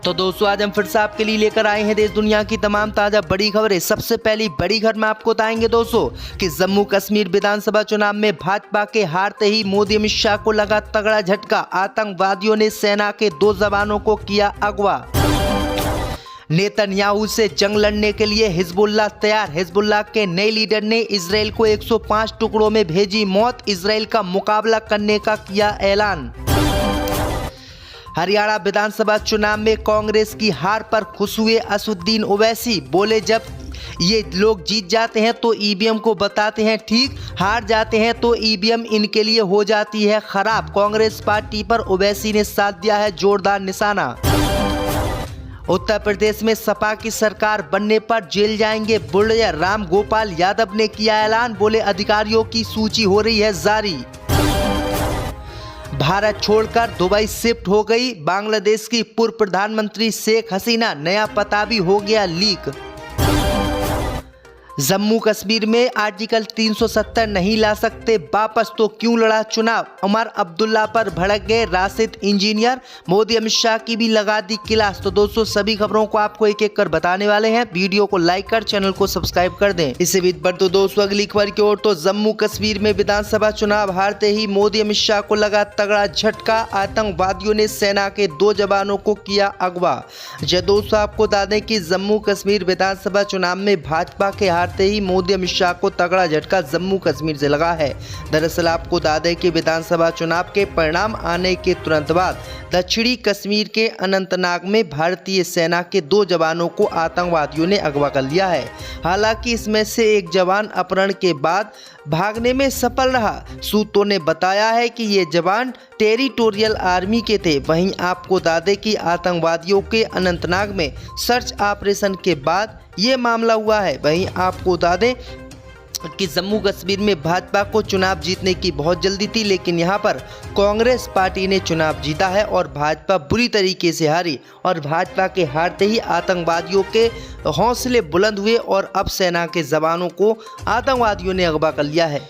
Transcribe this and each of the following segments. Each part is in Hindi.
तो दोस्तों आज हम फिर से आपके लिए लेकर आए हैं देश दुनिया की तमाम ताजा बड़ी खबरें। सबसे पहली बड़ी खबर में आपको बताएंगे दोस्तों कि जम्मू कश्मीर विधानसभा चुनाव में भाजपा के हारते ही मोदी अमित शाह को लगा तगड़ा झटका। आतंकवादियों ने सेना के 2 जवानों को किया अगवा। नेतन्याहू से जंग लड़ने के लिए हिजबुल्लाह तैयार। हिजबुल्लाह के नए लीडर ने इजराइल को 105 टुकड़ों में भेजी मौत। इजराइल का मुकाबला करने का किया ऐलान। हरियाणा विधानसभा चुनाव में कांग्रेस की हार पर खुश हुए असदुद्दीन ओवैसी। बोले जब ये लोग जीत जाते हैं तो ईवीएम को बताते हैं ठीक, हार जाते हैं तो ईवीएम इनके लिए हो जाती है खराब। कांग्रेस पार्टी पर ओवैसी ने साध दिया है जोरदार निशाना। उत्तर प्रदेश में सपा की सरकार बनने पर जेल जाएंगे बुल्डोजर। राम गोपाल यादव ने किया ऐलान। बोले अधिकारियों की सूची हो रही है जारी। भारत छोड़कर दुबई शिफ्ट हो गई बांग्लादेश की पूर्व प्रधानमंत्री शेख हसीना। नया पता भी हो गया लीक। जम्मू कश्मीर में आर्टिकल 370 नहीं ला सकते वापस तो क्यों लड़ा चुनाव। उमर अब्दुल्ला पर भड़क गए राशिद इंजीनियर। मोदी अमित शाह की भी लगा दी क्लास। तो दोस्तों सभी खबरों को आपको एक एक कर बताने वाले हैं। वीडियो को लाइक कर चैनल को सब्सक्राइब कर दें। इससे भी बढ़ तो दोस्तों अगली खबर की ओर। तो जम्मू कश्मीर में विधानसभा चुनाव हारते ही मोदी अमित शाह को लगा तगड़ा झटका। आतंकवादियों ने सेना के 2 जवानों को किया अगवा। दोस्तों आपको बता दें कि जम्मू कश्मीर विधानसभा चुनाव में भाजपा के हारते ही मोदी अमित शाह को तगड़ा झटका जम्मू कश्मीर से लगा है। दरअसल आपको बता दें कि विधानसभा चुनाव के परिणाम आने के तुरंत बाद दक्षिणी कश्मीर के अनंतनाग में भारतीय सेना के 2 जवानों को आतंकवादियों ने अगवा कर लिया है। हालांकि इसमें से एक जवान अपहरण के बाद भागने में सफल रहा। सूत्रों ने बताया है कि ये जवान टेरिटोरियल आर्मी के थे। वहीं आपको बता दें कि आतंकवादियों के अनंतनाग में सर्च ऑपरेशन के बाद ये मामला हुआ है। वहीं आपको बता दें कि जम्मू कश्मीर में भाजपा को चुनाव जीतने की बहुत जल्दी थी, लेकिन यहां पर कांग्रेस पार्टी ने चुनाव जीता है और भाजपा बुरी तरीके से हारी। और भाजपा के हारते ही आतंकवादियों के हौसले बुलंद हुए और अब सेना के जवानों को आतंकवादियों ने अगवा कर लिया है।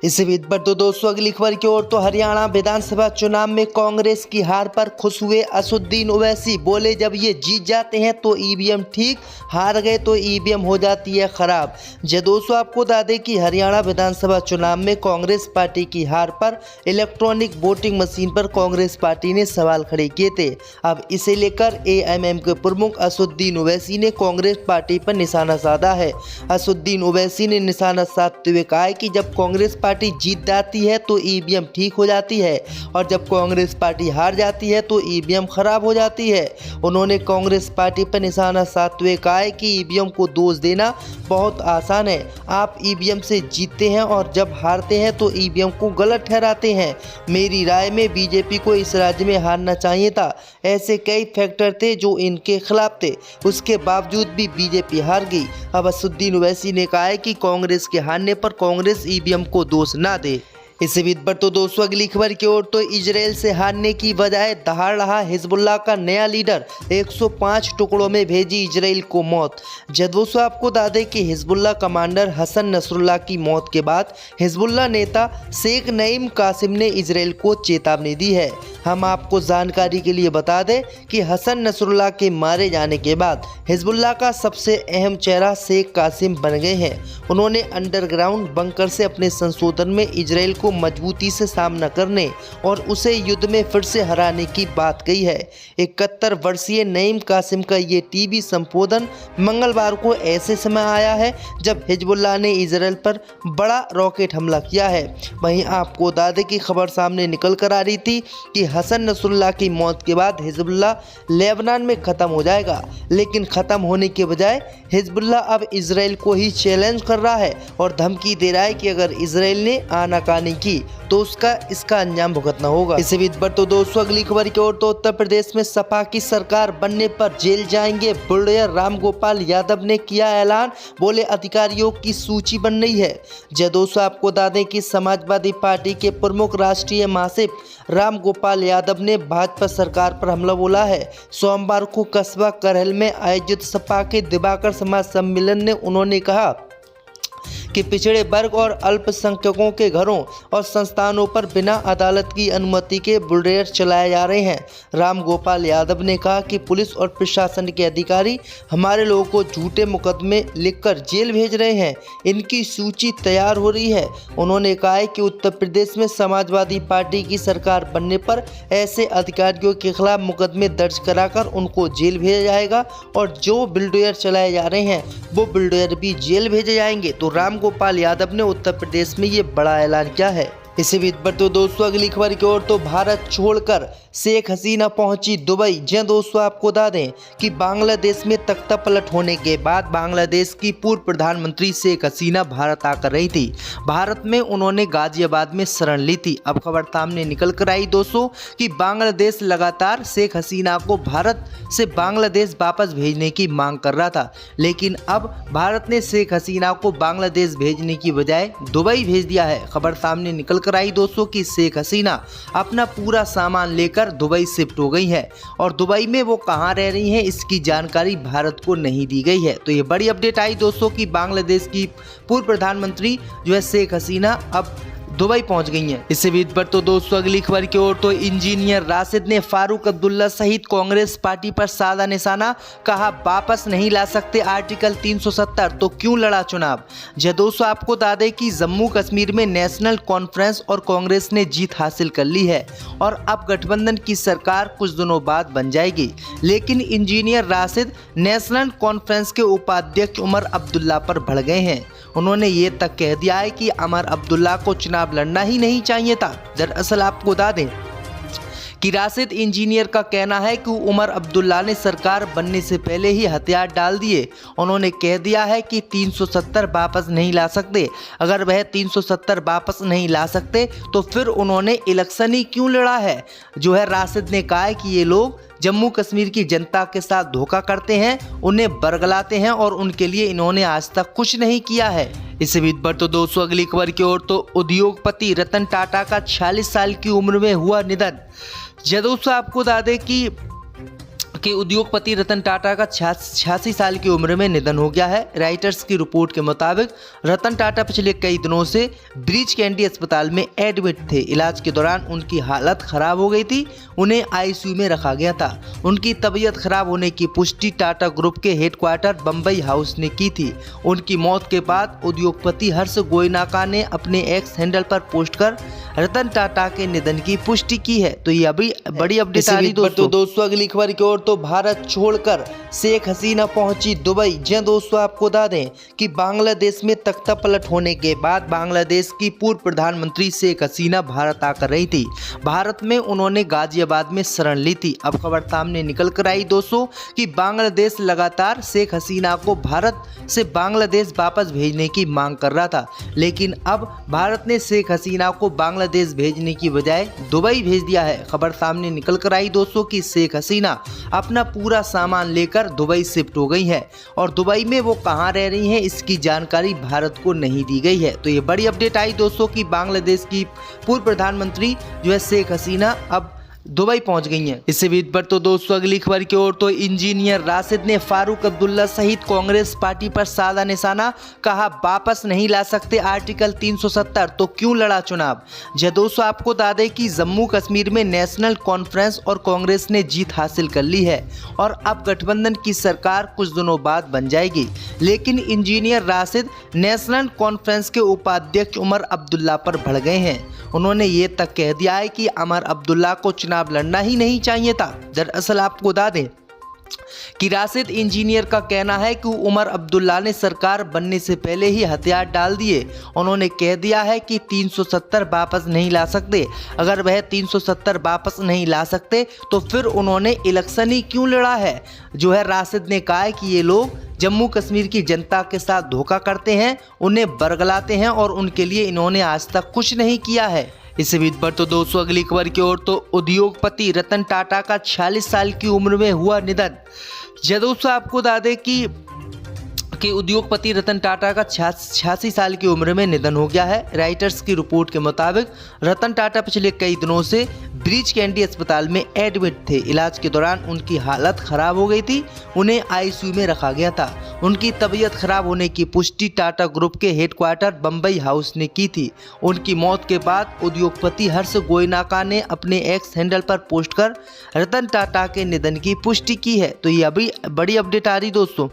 इसी बीच पर तो दोस्तों अगली खबर की ओर। तो हरियाणा विधानसभा चुनाव में कांग्रेस की हार पर खुश हुए असदुद्दीन ओवैसी। बोले जब ये जीत जाते हैं तो ईवीएम ठीक, हार गए तो ईवीएम हो जाती है खराब। दोस्तों आपको बता दें कि हरियाणा विधानसभा चुनाव में कांग्रेस पार्टी की हार पर इलेक्ट्रॉनिक वोटिंग मशीन पर कांग्रेस पार्टी ने सवाल खड़े किए थे। अब इसे लेकर एएमएम के प्रमुख असदुद्दीन ओवैसी ने कांग्रेस पार्टी पर निशाना साधा है। असदुद्दीन ओवैसी ने निशाना साधते हुए कहा है कि जब कांग्रेस पार्टी जीत जाती है तो ईवीएम ठीक हो जाती है और जब कांग्रेस पार्टी हार जाती है तो ईवीएम खराब हो जाती है। उन्होंने कांग्रेस पार्टी पर निशाना साधते हुए कहा है कि ईवीएम को दोष देना बहुत आसान है। आप ईवीएम से जीतते हैं और जब हारते हैं तो ईवीएम को गलत ठहराते हैं। मेरी राय में बीजेपी को इस राज्य में हारना चाहिए था। ऐसे कई फैक्टर थे जो इनके खिलाफ थे, उसके बावजूद भी बीजेपी हार गई। अब असदुद्दीन ओवैसी ने कहा है कि कांग्रेस के हारने पर कांग्रेस ईवीएम को दोष ना दे। इसी बीच पर तो दोस्तों अगली खबर की ओर। तो इजराइल से हारने की वजह दहाड़ रहा हिजबुल्लाह का नया लीडर। 105 टुकड़ों में भेजी इजराइल को मौत। दोस्तों आपको बता दें कि हिजबुल्लाह कमांडर हसन नसरुल्लाह की मौत के बाद हिजबुल्लाह नेता शेख नईम कासिम ने इजराइल को चेतावनी दी है। हम आपको जानकारी के लिए बता दें कि हसन नसरुल्लाह के मारे जाने के बाद हिजबुल्लाह का सबसे अहम चेहरा शेख कासिम बन गए हैं। उन्होंने अंडरग्राउंड बंकर से अपने संशोधन में इजराइल को मजबूती से सामना करने और उसे युद्ध में फिर से हराने की बात कही है। 71 वर्षीय नईम कासिम का ये टीवी संबोधन मंगलवार को ऐसे समय आया है जब हिजबुल्लाह ने इजराइल पर बड़ा रॉकेट हमला किया है। वहीं आपको बता दें कि खबर सामने निकल कर आ रही थी कि हसन नसरुल्लाह की मौत के बाद हिजबुल्लाह लेबनान में ख़त्म हो जाएगा, लेकिन ख़त्म होने के बजाय हिजबुल्लाह अब इजराइल को ही चैलेंज कर रहा है और धमकी दे रहा है कि अगर इजराइल ने आनाकानी की तो इसका अंजाम भुगतना होगा। इसी बीच पर तो दोस्तों अगली खबर की ओर। तो उत्तर प्रदेश में सपा की सरकार बनने पर जेल जाएंगे बुल्डोजर। राम गोपाल यादव ने किया ऐलान। बोले अधिकारियों की सूची बन रही है। दोस्तों आपको बता दें कि समाजवादी पार्टी के प्रमुख राष्ट्रीय महासचिव राम गोपाल यादव ने भाजपा सरकार पर हमला बोला है। सोमवार को कस्बा करहल में आयोजित सपा के दिवाकर समाज सम्मेलन में उन्होंने कहा कि पिछड़े वर्ग और अल्पसंख्यकों के घरों और संस्थानों पर बिना अदालत की अनुमति के बुलडोजर चलाए जा रहे हैं। राम गोपाल यादव ने कहा कि पुलिस और प्रशासन के अधिकारी हमारे लोगों को झूठे मुकदमे लिखकर जेल भेज रहे हैं, इनकी सूची तैयार हो रही है। उन्होंने कहा है कि उत्तर प्रदेश में समाजवादी पार्टी की सरकार बनने पर ऐसे अधिकारियों के खिलाफ मुकदमे दर्ज कराकर उनको जेल भेजा जाएगा और जो बुलडोजर चलाए जा रहे हैं वो बुलडोजर भी जेल भेजे जाएंगे। तो राम गोपाल यादव ने उत्तर प्रदेश में ये बड़ा ऐलान किया है। इसी बीच पर तो दोस्तों अगली खबर की ओर तो भारत छोड़कर शेख हसीना पहुंची दुबई। जी दोस्तों, आपको बता दें कि बांग्लादेश में तख्ता पलट होने के बाद बांग्लादेश की पूर्व प्रधानमंत्री शेख हसीना भारत आकर रही थी। भारत में उन्होंने गाजियाबाद में शरण ली थी। अब खबर सामने निकल कर आई दोस्तों कि बांग्लादेश लगातार शेख हसीना को भारत से बांग्लादेश वापस भेजने की मांग कर रहा था, लेकिन अब भारत ने शेख हसीना को बांग्लादेश भेजने की बजाय दुबई भेज दिया है। खबर सामने निकल कर आई दोस्तों कि शेख हसीना अपना पूरा सामान लेकर दुबई शिफ्ट हो गई है और दुबई में वो कहां रह रही हैं इसकी जानकारी भारत को नहीं दी गई है। तो ये बड़ी अपडेट आई दोस्तों कि बांग्लादेश की पूर्व प्रधानमंत्री जो है शेख हसीना अब दुबई पहुंच गई हैं। इससे बीच पर तो दोस्तों अगली खबर की ओर तो इंजीनियर राशिद ने फारूक अब्दुल्ला सहित कांग्रेस पार्टी पर साधा निशाना, कहा वापस नहीं ला सकते आर्टिकल 370 तो क्यों लड़ा चुनाव। जी दोस्तों, आपको बता दें कि जम्मू कश्मीर में नेशनल कॉन्फ्रेंस और कांग्रेस ने जीत हासिल कर ली है और अब गठबंधन की सरकार कुछ दिनों बाद बन जाएगी, लेकिन इंजीनियर राशिद नेशनल कॉन्फ्रेंस के उपाध्यक्ष उमर अब्दुल्ला पर भड़ गए हैं। उन्होंने ये तक कह दिया है कि उमर अब्दुल्ला को चुनाव लड़ना ही नहीं चाहिए था। दरअसल आपको बता दें कि राशिद इंजीनियर का कहना है कि उमर अब्दुल्ला ने सरकार बनने से पहले ही हथियार डाल दिए। उन्होंने कह दिया है कि 370 वापस नहीं ला सकते। अगर वह 370 वापस नहीं ला सकते तो फिर उन्होंने इलेक्शन ही क्यों लड़ा है। जो है राशिद ने कहा है कि ये लोग जम्मू कश्मीर की जनता के साथ धोखा करते हैं, उन्हें बरगलाते हैं और उनके लिए इन्होंने आज तक कुछ नहीं किया है। इसी बीच पर तो दोस्तों अगली खबर की ओर तो उद्योगपति रतन टाटा का 46 साल की उम्र में हुआ निधन। दोस्तों, आपको बता दें कि उद्योगपति रतन टाटा का 86 साल की उम्र में निधन हो गया है। राइटर्स की रिपोर्ट के मुताबिक रतन टाटा पिछले कई दिनों से ब्रीच कैंडी अस्पताल में एडमिट थे। इलाज के दौरान उनकी हालत खराब हो गई थी, उन्हें आईसीयू में रखा गया था। उनकी तबीयत खराब होने की पुष्टि टाटा ग्रुप के हेडक्वार्टर बम्बई हाउस ने की थी। उनकी मौत के बाद उद्योगपति हर्ष गोयनाका ने अपने एक्स हैंडल पर पोस्ट कर रतन टाटा के निधन की पुष्टि की है। तो ये अभी बड़ी अपडेट आ रही दोस्तों अगली खबर की ओर तो भारत छोड़कर शेख हसीना पहुंची दुबई। जी दोस्तों, आपको बता दें कि बांग्लादेश में तख्ता पलट होने के बाद बांग्लादेश की पूर्व प्रधानमंत्री शेख हसीना भारत आकर रही थी। भारत में उन्होंने गाजियाबाद में शरण ली थी। अब खबर सामने निकल कर आई दोस्तों कि बांग्लादेश लगातार शेख हसीना को भारत से बांग्लादेश वापस भेजने की मांग कर रहा था, लेकिन अब भारत ने शेख हसीना को बांग्लादेश भेजने की बजाय दुबई भेज दिया है। खबर सामने निकल कर आई दोस्तों कि शेख हसीना अपना पूरा सामान लेकर दुबई शिफ्ट हो गई है और दुबई में वो कहां रह रही हैं इसकी जानकारी भारत को नहीं दी गई है। तो ये बड़ी अपडेट आई दोस्तों कि बांग्लादेश की पूर्व प्रधानमंत्री जो है शेख हसीना अब दुबई पहुंच गई हैं। इससे बीच पर तो दोस्तों अगली खबर की ओर तो इंजीनियर राशिद ने फारूक अब्दुल्ला सहित कांग्रेस पार्टी पर साधा निशाना, कहा वापस नहीं ला सकते आर्टिकल 370 तो क्यों लड़ा चुनाव। जी दोस्तों, आपको बता दें कि जम्मू कश्मीर में नेशनल कॉन्फ्रेंस और कांग्रेस ने जीत हासिल कर ली है और अब गठबंधन की सरकार कुछ दिनों बाद बन जाएगी, लेकिन इंजीनियर राशिद नेशनल कॉन्फ्रेंस के उपाध्यक्ष उमर अब्दुल्ला पर भड़ गए हैं। उन्होंने ये तक कह दिया है कि उमर अब्दुल्ला को चुनाव लड़ना ही नहीं चाहिए था। दरअसल आपको बता दें कि राशिद इंजीनियर का कहना है कि उमर अब्दुल्ला ने सरकार बनने से पहले ही हथियार डाल दिए। उन्होंने कह दिया है कि 370 वापस नहीं ला सकते। अगर वह 370 वापस नहीं ला सकते तो फिर उन्होंने इलेक्शन ही क्यों लड़ा है। जो है राशिद ने कहा है कि ये लोग जम्मू कश्मीर की जनता के साथ धोखा करते हैं, उन्हें बरगलाते हैं और उनके लिए इन्होंने आज तक कुछ नहीं किया है। इसी बीच पर तो दोस्तों अगली खबर की ओर तो उद्योगपति रतन टाटा का 46 साल की उम्र में हुआ निधन। दोस्तों, आपको बता दें कि के उद्योगपति रतन टाटा का 86 साल की उम्र में निधन हो गया है। राइटर्स की रिपोर्ट के मुताबिक रतन टाटा पिछले कई दिनों से ब्रीच कैंडी अस्पताल में एडमिट थे। इलाज के दौरान उनकी हालत खराब हो गई थी, उन्हें आईसीयू में रखा गया था। उनकी तबीयत खराब होने की पुष्टि टाटा ग्रुप के हेडक्वार्टर बम्बई हाउस ने की थी। उनकी मौत के बाद उद्योगपति हर्ष गोयनाका ने अपने एक्स हैंडल पर पोस्ट कर रतन टाटा के निधन की पुष्टि की है। तो ये अभी बड़ी अपडेट आ रही दोस्तों।